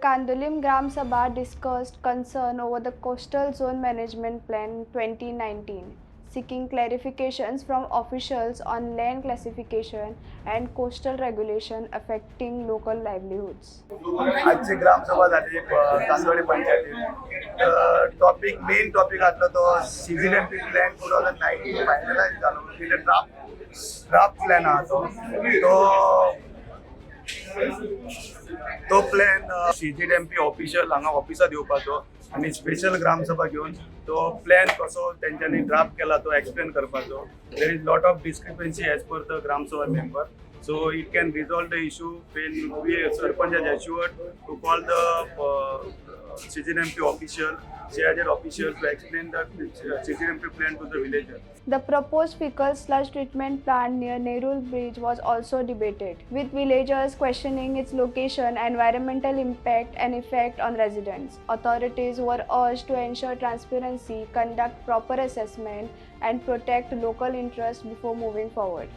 Kandolim Gram Sabha discussed concern over the Coastal Zone Management Plan 2019, seeking clarifications from officials on land classification and coastal regulation affecting local livelihoods. आजची ग्रामसभा झाली तांदोळी पंचायतीत main topic आसलो तो सीझीएमपी plan 2019 finalise झालो तिथे draft plan आहा तो plan cGMP official हांगा ऑफिसात येवपाचो आणि स्पेशल ग्रामसभा घेऊन तो प्लॅन कसो त्यांच्यानी ड्राफ्ट केला तो एक्सप्लेन करपाचो. There is lot of discrepancy as per the Gram Sabha member. So it can resolve the issue when we Sarpanch has assured to call the CGNMP official, CIZ official to explain the CGNMP plan to the villagers. The proposed fecal sludge treatment plant near Nerul Bridge was also debated, with villagers questioning its location, environmental impact and effect on residents. Authorities were urged to ensure transparency, conduct proper assessment and protect local interests before moving forward.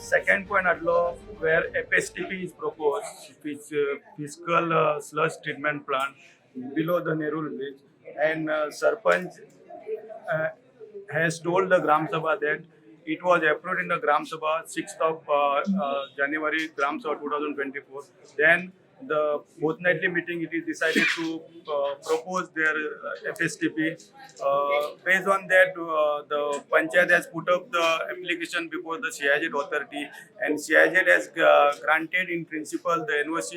Second point adlo where FSTP is proposed, fiscal sludge treatment plant below the Nerul Bridge, and Sarpanch has told the Gram Sabha that it was approved in the Gram Sabha 6th of January Gram Sabha 2024. Then the fortnightly meeting it is decided to propose their FSTP. Based on that, the Panchayat has put up the application before the CIZ authority, and CIZ has granted in principle the NOC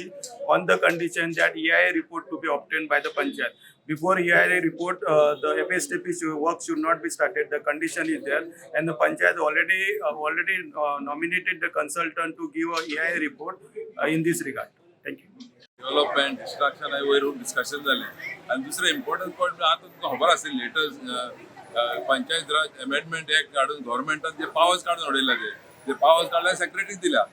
on the condition that EIA report to be obtained by the Panchayat. Before EIA report, the FSTP work should not be started. The condition is there, and the Panchayat already nominated the consultant to give a EIA report in this regard. Thank you. Development destruction वयरून discussion जालें आनी दुसरें important point म्हणजे आतां तुमकां खबर आसली latest panchayat राज amendment act काडून गव्हर्मेंटान जे पावर्स काडून उडयला ते पावर्स काडल्या सेक्रेटरीक दिल्या.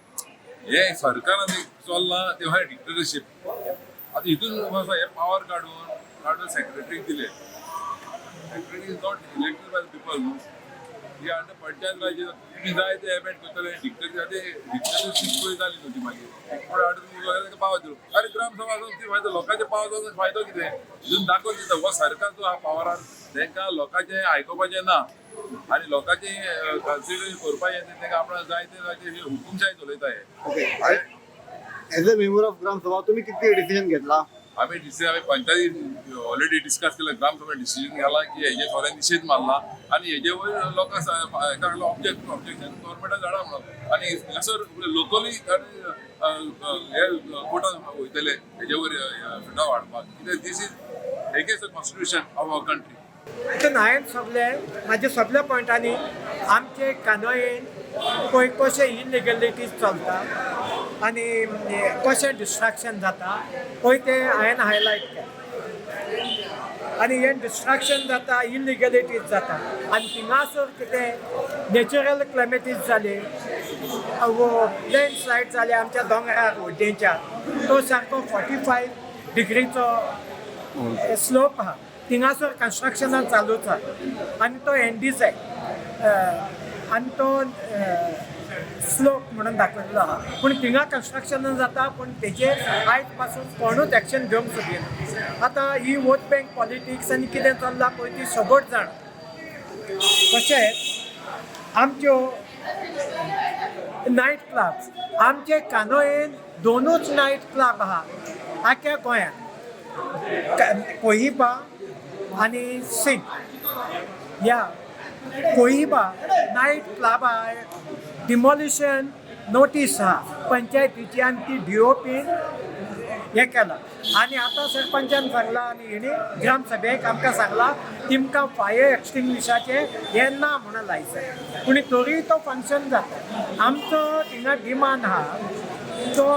हे सरकारान चल्ला ते भायर डिक्टेटरशीप. आतां हितून हे पावर काडून सेक्रेटरीक दिले. Secretary is not elected by the people न्हू. ही अंडर पंचायत राज तुम्ही जाय ते अमेंड करतले डिक्टेटरशीप पळय जाली न्हू ती मागीर पुढे हाडून पावर दिलो. अरे ग्रामसभा ती फायदो लोकांचे पावर फायदो कितें हितून दाखोवन दिता हो सरकार जो आहा पावरार तांकां लोकांचें आयकुपाचें ना आनी लोकांचें कन्सिडर करपाचें तांकां आपणाक जाय ते हुकुमशाही चलयता हे. एज अ मेंबर ऑफ ग्रामसभा तुम्ही किती डिसिजन घेतला? आम्ही पंचायती ऑलरेडी डिस्कस केलं. ग्रामसभेत डिसिजन घाला की हेजे सगळ्यांनी निषेध मारला आणि हेजे वयर लोकांक ऑब्जेक्शन गव्हर्मेंटान धाडा म्हणून आनी हांगासर लोकली हे कोर्टान वयतले हेजे वयर सुद्दां वाडपाक कित्याक this is against the constitution of our country. तितून हांवें म्हाज्या सगळ्या पॉयंटांनी आमचे कानोयेन पळय कशे इलिगलिटीज चलता आनी कशें डिस्ट्रॅक्शन जाता पळय ते हांवें हायलायट केलें. आनी हें डिस्ट्रॅक्शन जाता, इलिगलिटीज जाता आनी थिंगासर कितें नॅचरल क्लायमेटीज जाले, लँडस्लायड जाले आमच्या दोंगरार वड्डेंच्या. तो सारको 45 डिग्रीचो स्लोप आहा. थिंगासर कन्स्ट्रक्शनां चालूच आहा आनी तो एनडीज आनी तो स्लोप म्हणून दाखयल्लो आहा. पूण थिंगा कन्स्ट्रक्शन जाता पूण तेजेर आयज पासून कोणूच एक्शन घेवंक सोदिना. आतां ही वोट बँक पॉलिटिक्स आनी कितें चल्लां पळय ती सगळ्योच जाण. तशेंच आमच्यो नायट क्लब्स, आमचे कानोयेन 2च नायट क्लब आहा आख्या गोंयांत, कोहिबा आनी सिंध. ह्या कोहिबा नायट क्लबा डिमोलिशन नोटीस आहा पंचायतीची आनी ती DOPन हें केलां. आनी आतां सरपंचान सांगलां आनी हेणी ग्रामसभेक आमकां सांगलां तिमकां फायर एक्सटिंग्विशाचें हें ना म्हणून लायसन. पूण तरी तो फंक्शन जाता. आमचो थिंगा डिमांड आहा तो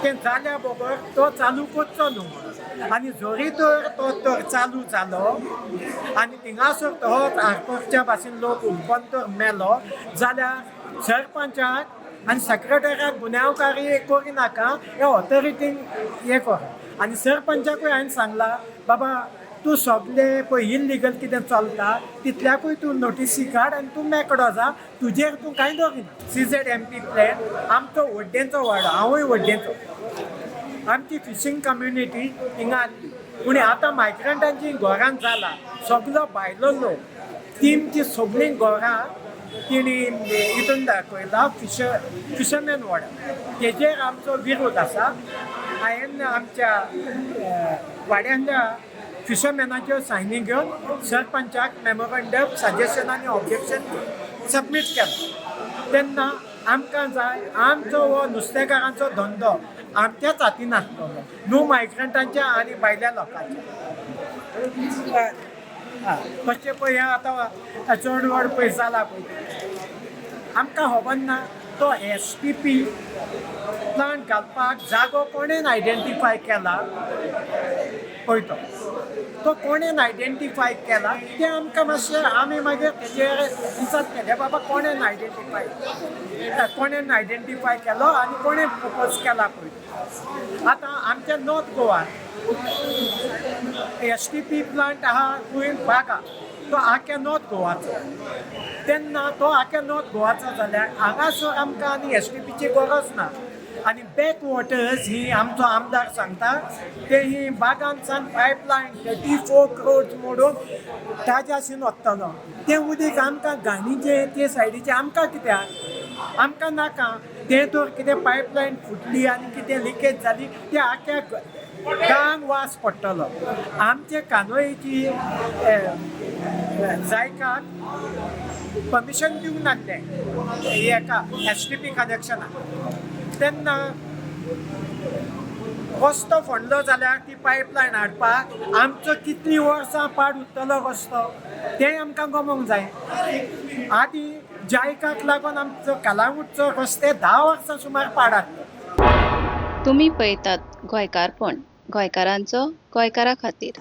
तें जाल्या बरोबर तो चालू करचो न्हू म्हणून. आनी जरी तर तो चालू जालो आनी थिंगासर तो आरकोरच्या भाशेन लोक उलपन तर मेलो जाल्यार सरपंचाक आनी सेक्रेटऱ्याक गुन्यांवकारी करिनाका हे ऑथॉरिटीन हें कर. आनी सरपंचाकूय हांवें सांगलां बाबा तूं सगळें पळय इलिगल कितें चलता तितल्याकूय तूं नोटिसी काड आनी तूं मेकळो जा. तुजेर तूं कांय धरिना. CZMP प्लॅन आमचो व्हड्डेंचो वाडो, हांवूय व्हड्डेंचो आमची फिशींग कम्युनिटी हिंगा आसली पूण आतां मायग्रंटांची घरां जाला सगलो भायलो लोक तेमची सगळीं घरां तिणी हितून दाखयला फिशरमॅन वॉर्डर तेजेर आमचो विरोध आसा हांवें आमच्या वाड्यांच्या फिशरमॅनाच्यो सायनी घेवन सरपंचाक मेमोरंडम सजेशन आनी ऑब्जेक्शन सबमीट केलें तेन्ना आमकां जाय आमचो हो नुस्तेकारांचो धंदो आमच्याच हातीन आसतलो न्हू मायग्रंटांच्या आनी भायल्या लोकांच्या कशें पळय हें आतां चड व्हड पयस जाला पळय आमकां खबर ना तो STP प्लांट घालपाक जागो कोणेन आयडेंटिफाय केला पळय तो कोणेन आयडेंटिफाय केला तें आमकां मातशें आमी मागीर तेजेर विचारतले बाबा कोणेन आयडेंटिफाय केलो आनी कोणें प्रपोज केला पळय आतां आमच्या नॉर्थ गोवान STP प्लांट आहा कुयन बागा तो आख्या नॉर्थ गोवाचो तेन्ना तो आख्या नॉर्थ गोवाचो जाल्यार हांगासर आमकां आनी STPची गरज ना आनी बॅक वॉटर्स ही आमचो आमदार सांगता ते ही बागांसान पायपलायन 34 crores मोडून ताज्यासून वतलो तें उदीक आमकां घाणीचे ते सायडीचे आमकां कित्याक आमकां नाका तें तर कितें पायपलायन फुटली आनी कितें लिकेज जाली तें आख्या गांवांक वास पडटलो आमचे कानोयेची जायकाक परमिशन दिवंक नासलें हेका STP कनेक्शनाक तेन्ना रस्तो फोडलो जाल्यार ती पायपलायन हाडपाक आमचो कितलीं वर्सां पाड उरतलो रस्तो तें आमकां गमोंक जाय आदी जायकाक लागून आमचो कलांगूटचो रस्ते 10 वर्सां सुमार पाड आसलो तुम्ही पळयतात गोंयकारपण गोंयकारांचो गोंयकारा खातीर